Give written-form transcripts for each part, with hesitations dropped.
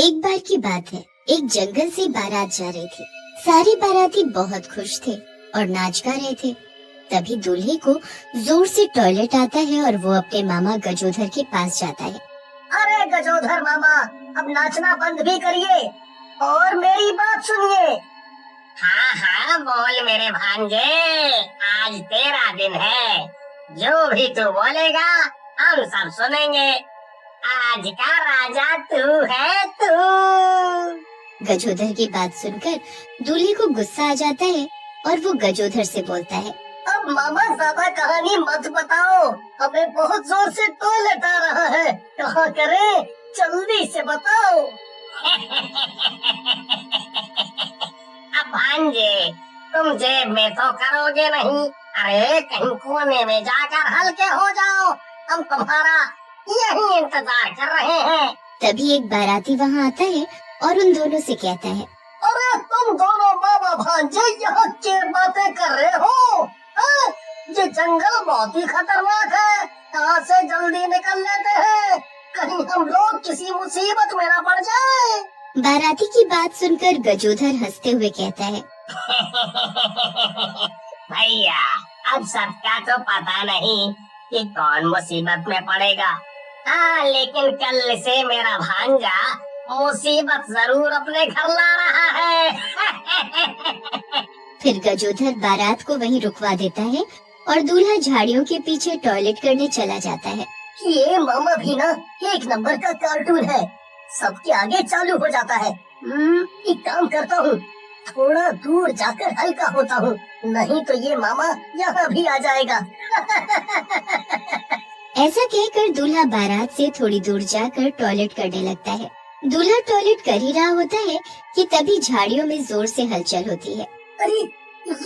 एक बार की बात है, एक जंगल से बारात जा रही थी। सारे बाराती बहुत खुश थे और नाच गा रहे थे। तभी दूल्हे को जोर से टॉयलेट आता है और वो अपने मामा गजोधर के पास जाता है। अरे गजोधर मामा, अब नाचना बंद भी करिए और मेरी बात सुनिए। हाँ हाँ बोल मेरे भांजे, आज तेरा दिन है। जो भी तू बोलेगा हम सब सुनेंगे। आज का राजा तू है तू। गजोधर की बात सुनकर दूल्हे को गुस्सा आ जाता है और वो गजोधर से बोलता है, अब मामा ज्यादा कहानी मत बताओ, हमें बहुत जोर से टॉयलेट आ रहा है। कहाँ करें, जल्दी से बताओ। अब भांजे, तुम जेब में तो करोगे नहीं। अरे कहीं कोने में जाकर हल्के हो जाओ, हम तुम्हारा यही इंतजार कर रहे हैं। तभी एक बाराती वहाँ आता है और उन दोनों से कहता है, अरे तुम दोनों मामा भांजे यहाँ क्या बातें कर रहे हो? हाँ? ये जंगल बहुत ही खतरनाक है, यहाँ से जल्दी निकल लेते हैं, कहीं हम लोग किसी मुसीबत में न पड़ जाए। बाराती की बात सुनकर गजोधर हंसते हुए कहता है, भैया अब सबका तो पता नहीं कि कौन मुसीबत में पड़ेगा। हाँ, लेकिन कल से मेरा भांजा मुसीबत जरूर अपने घर ला रहा है। फिर गजोधर बारात को वहीं रुकवा देता है और दूल्हा झाड़ियों के पीछे टॉयलेट करने चला जाता है। ये मामा भी ना एक नंबर का कार्टून है, सबके आगे चालू हो जाता है। एक काम करता हूँ, थोड़ा दूर जाकर हल्का होता हूँ, नहीं तो ये मामा यहाँ भी आ जाएगा। ऐसा कहकर दूल्हा बारात से थोड़ी दूर जाकर टॉयलेट करने लगता है। दूल्हा टॉयलेट कर ही रहा होता है कि तभी झाड़ियों में जोर से हलचल होती है। अरे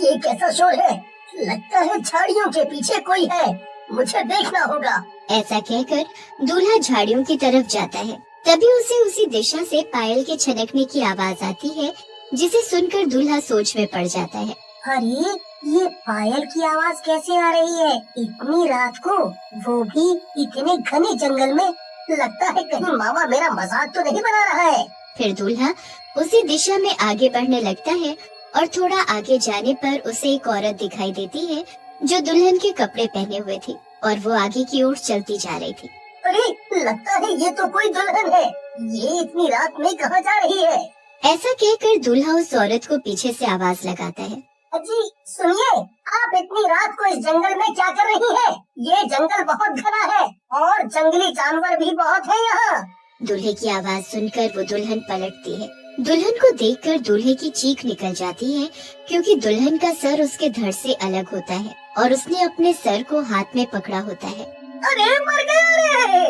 ये कैसा शोर है? लगता है झाड़ियों के पीछे कोई है, मुझे देखना होगा। ऐसा कहकर दूल्हा झाड़ियों की तरफ जाता है। तभी उसे उसी दिशा से पायल के छनकने की आवाज आती है, जिसे सुनकर दूल्हा सोच में पड़ जाता है। अरे ये पायल की आवाज कैसे आ रही है इतनी रात को, वो भी इतने घने जंगल में? लगता है कहीं मामा मेरा मजाक तो नहीं बना रहा है। फिर दूल्हा उसी दिशा में आगे बढ़ने लगता है और थोड़ा आगे जाने पर उसे एक औरत दिखाई देती है जो दुल्हन के कपड़े पहने हुए थी और वो आगे की ओर चलती जा रही थी। अरे लगता है ये तो कोई दुल्हन है, ये इतनी रात में कहाँ जा रही है? ऐसा कहकर दूल्हा उस औरत को पीछे से आवाज लगाता है, अजी सुनिए, आप इतनी रात को इस जंगल में क्या कर रही हैं? ये जंगल बहुत घना है और जंगली जानवर भी बहुत है यहाँ। दूल्हे की आवाज सुनकर वो दुल्हन पलटती है। दुल्हन को देखकर दूल्हे की चीख निकल जाती है, क्योंकि दुल्हन का सर उसके धड़ से अलग होता है और उसने अपने सर को हाथ में पकड़ा होता है। अरे मर गया रे,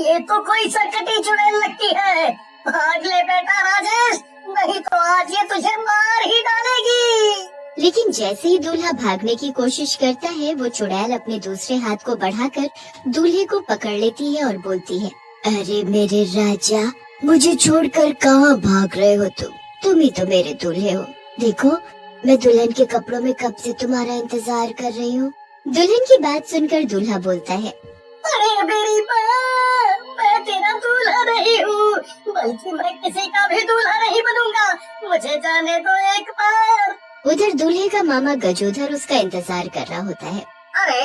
ये तो कोई सरकटी चुड़ैल लगती है। भाग ले बेटा राजेश, नहीं तो आज ये तुझे मार ही डालेगी। लेकिन जैसे ही दूल्हा भागने की कोशिश करता है, वो चुड़ैल अपने दूसरे हाथ को बढ़ाकर दूल्हे को पकड़ लेती है और बोलती है, अरे मेरे राजा, मुझे छोड़कर कहाँ भाग रहे हो तुम ही तो मेरे दूल्हे हो। देखो मैं दुल्हन के कपड़ों में कब से तुम्हारा इंतजार कर रही हूँ। दुल्हन की बात सुनकर दूल्हा बोलता है, अरे मेरी माँ, मैं तेरा दूल्हा नहीं हूँ, बल्कि मैं किसी का भी दूल्हा नहीं बनूंगा, मुझे जाने दो एक बार। उधर दूल्हे का मामा गजोधर उसका इंतजार कर रहा होता है। अरे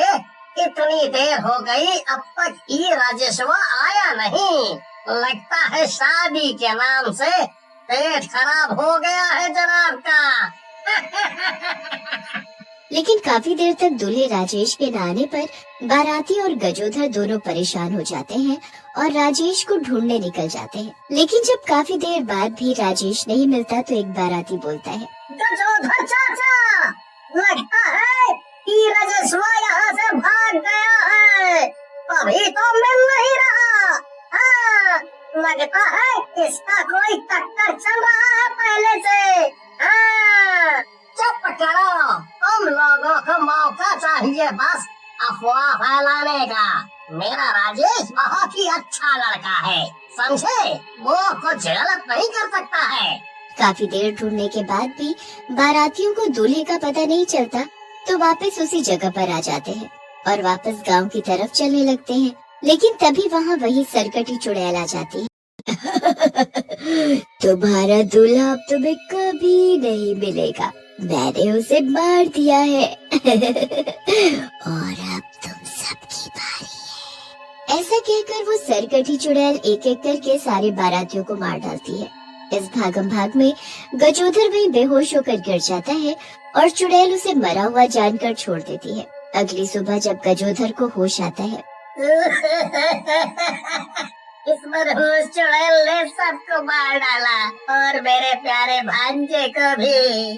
इतनी देर हो गई, अब तक ये राजेशवा आया नहीं। लगता है शादी के नाम से पेट खराब हो गया है जनाब का। लेकिन काफी देर तक दूल्हे राजेश के न आने पर बाराती और गजोधर दोनों परेशान हो जाते हैं और राजेश को ढूंढने निकल जाते हैं। लेकिन जब काफी देर बाद भी राजेश नहीं मिलता तो एक बाराती बोलता है, गजोधर चाचा, लगता है कि राजेशवा यहाँ से भाग गया है, अभी तो मिल नहीं रहा। हाँ, लगता है इसका कोई टक्कर चल रहा है पहले से। हाँ, चुप करो, तुम लोगों को मौका चाहिए बस अफवाह फैलाने का। मेरा राजेश बहुत ही अच्छा लड़का है, समझे? वो कुछ गलत नहीं कर सकता है। काफी देर ढूंढने के बाद भी बारातियों को दूल्हे का पता नहीं चलता, तो वापस उसी जगह पर आ जाते हैं और वापस गांव की तरफ चलने लगते हैं। लेकिन तभी वहाँ वही सरकटी चुड़ैल आ जाती है। तुम्हारा दूल्हा अब तुम्हें कभी नहीं मिलेगा, मैंने उसे मार दिया है। और अब तुम सबकी बारी है। ऐसा कहकर वो सरकटी चुड़ैल एक एक करके सारे बारातियों को मार डालती है। इस भागम भाग में गजोधर वहीं बेहोश होकर गिर जाता है और चुड़ैल उसे मरा हुआ जानकर छोड़ देती है। अगली सुबह जब गजोधर को होश आता है, इस मनहूस चुड़ैल ने सबको मार डाला और मेरे प्यारे भांजे को भी।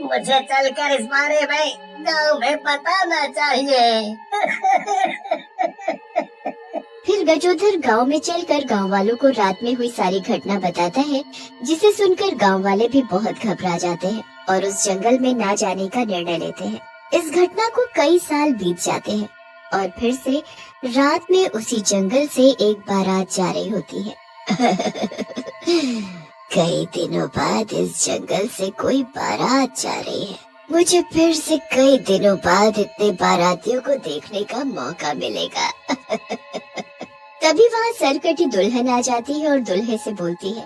मुझे चलकर इस बारे में गांव में बताना चाहिए। फिर गजोधर गांव में चलकर गांव वालों को रात में हुई सारी घटना बताता है, जिसे सुनकर गांव वाले भी बहुत घबरा जाते हैं और उस जंगल में ना जाने का निर्णय लेते हैं। इस घटना को कई साल बीत जाते हैं और फिर से रात में उसी जंगल से एक बारात जा रही होती है। कई दिनों बाद इस जंगल से कोई बारात जा रही है। मुझे फिर से कई दिनों बाद इतने बारातियों को देखने का मौका मिलेगा। तभी वहाँ सरकटी दुल्हन आ जाती है और दूल्हे से बोलती है,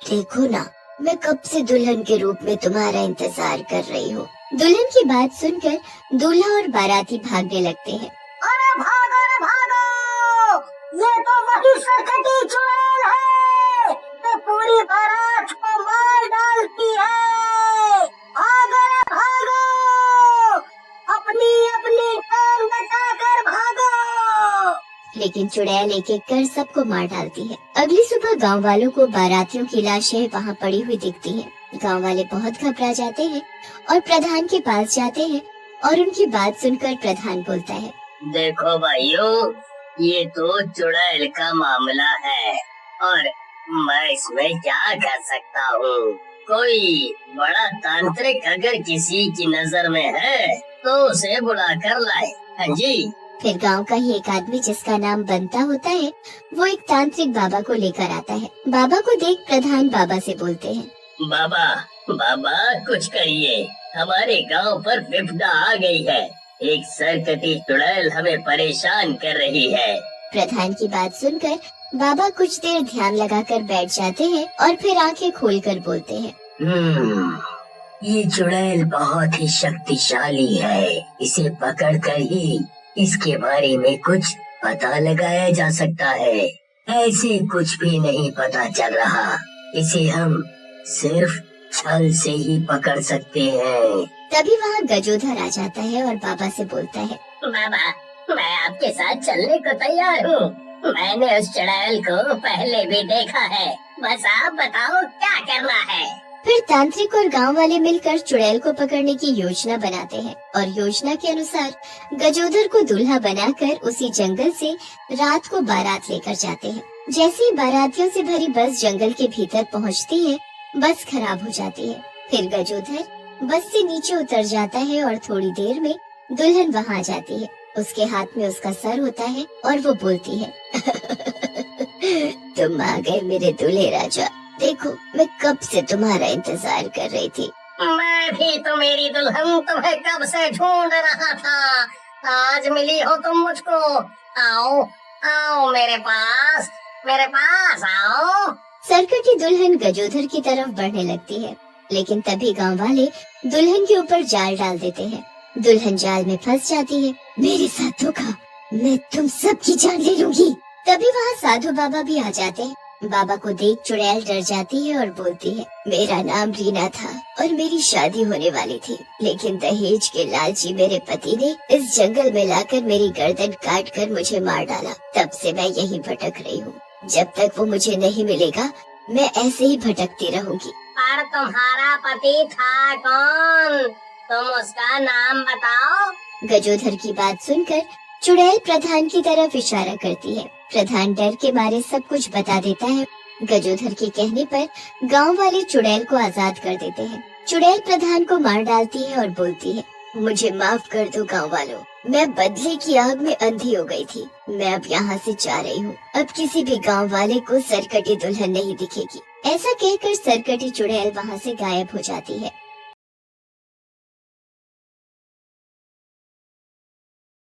देखो ना, मैं कब से दुल्हन के रूप में तुम्हारा इंतजार कर रही हूँ। दुल्हन की बात सुनकर दूल्हा और बाराती भागने लगते हैं। अरे भागो रे भागो! ये तो वही सरकटी चुड़ैल है जो पूरी बारात को मार डालती है। भागो रे भागो! अपनी अपनी जान बचाकर भागो! लेकिन चुड़ैल एक एक कर सबको मार डालती है। अगली सुबह गांव वालों को बारातियों की लाशें वहाँ पड़ी हुई दिखती हैं। गांव वाले बहुत घबरा जाते हैं और प्रधान के पास जाते हैं और उनकी बात सुनकर प्रधान बोलता है, देखो भाइयों, ये तो चुड़ैल का मामला है और मैं इसमें क्या कर सकता हूँ। कोई बड़ा तांत्रिक अगर किसी की नजर में है तो उसे बुला कर लाए। हाँ जी। फिर गांव का ही एक आदमी जिसका नाम बंता होता है, वो एक तांत्रिक बाबा को लेकर आता है। बाबा को देख प्रधान बाबा से बोलते हैं, बाबा बाबा कुछ करिए, हमारे गांव पर विपदा आ गई है। एक सरकटी चुड़ैल हमें परेशान कर रही है। प्रधान की बात सुनकर बाबा कुछ देर ध्यान लगाकर बैठ जाते हैं और फिर आंखें खोलकर बोलते हैं, ये चुड़ैल बहुत ही शक्तिशाली है। इसे पकड़कर ही इसके बारे में कुछ पता लगाया जा सकता है। ऐसे कुछ भी नहीं पता चल रहा। इसे हम सिर्फ छल से ही पकड़ सकते हैं। तभी वहाँ गजोधर आ जाता है और बाबा से बोलता है, बाबा मैं आपके साथ चलने को तैयार हूँ। मैंने उस चुड़ैल को पहले भी देखा है। बस आप बताओ क्या करना है। फिर तांत्रिक और गांव वाले मिलकर चुड़ैल को पकड़ने की योजना बनाते हैं और योजना के अनुसार गजोधर को दूल्हा बनाकर उसी जंगल से रात को बारात लेकर जाते हैं। जैसे ही बारातियों से भरी बस जंगल के भीतर पहुंचती है, बस खराब हो जाती है। फिर गजोधर बस से नीचे उतर जाता है और थोड़ी देर में दुल्हन वहाँ आ जाती है। उसके हाथ में उसका सर होता है और वो बोलती है, तुम आ गए मेरे दूल्हे राजा। देखो, मैं कब से तुम्हारा इंतजार कर रही थी। मैं भी तो मेरी दुल्हन तुम्हें कब से ढूंढ रहा था। आज मिली हो तुम मुझको। आओ आओ मेरे पास आओ। सरकटी दुल्हन गजोधर की तरफ बढ़ने लगती है, लेकिन तभी गांव वाले दुल्हन के ऊपर जाल डाल देते हैं। दुल्हन जाल में फंस जाती है। मेरे साथ धोखा, मैं तुम सबकी जान ले लूंगी। तभी वहाँ साधु बाबा भी आ जाते हैं। बाबा को देख चुड़ैल डर जाती है और बोलती है, मेरा नाम रीना था और मेरी शादी होने वाली थी, लेकिन दहेज के लालची मेरे पति ने इस जंगल में लाकर मेरी गर्दन काट कर मुझे मार डाला। तब से मैं यही भटक रही हूँ। जब तक वो मुझे नहीं मिलेगा, मैं ऐसे ही भटकती रहूंगी। पर तुम्हारा पति था कौन? तुम उसका नाम बताओ। गजोधर की बात सुनकर चुड़ैल प्रधान की तरफ इशारा करती है। प्रधान डर के मारे सब कुछ बता देता है। गजोधर के कहने पर गांव वाले चुड़ैल को आजाद कर देते हैं। चुड़ैल प्रधान को मार डालती है और बोलती है, मुझे माफ कर दो गांव वालों, मैं बदले की आग में अंधी हो गई थी। मैं अब यहाँ से जा रही हूँ। अब किसी भी गांव वाले को सरकटी दुल्हन नहीं दिखेगी। ऐसा कहकर सरकटी चुड़ैल वहाँ से गायब हो जाती है।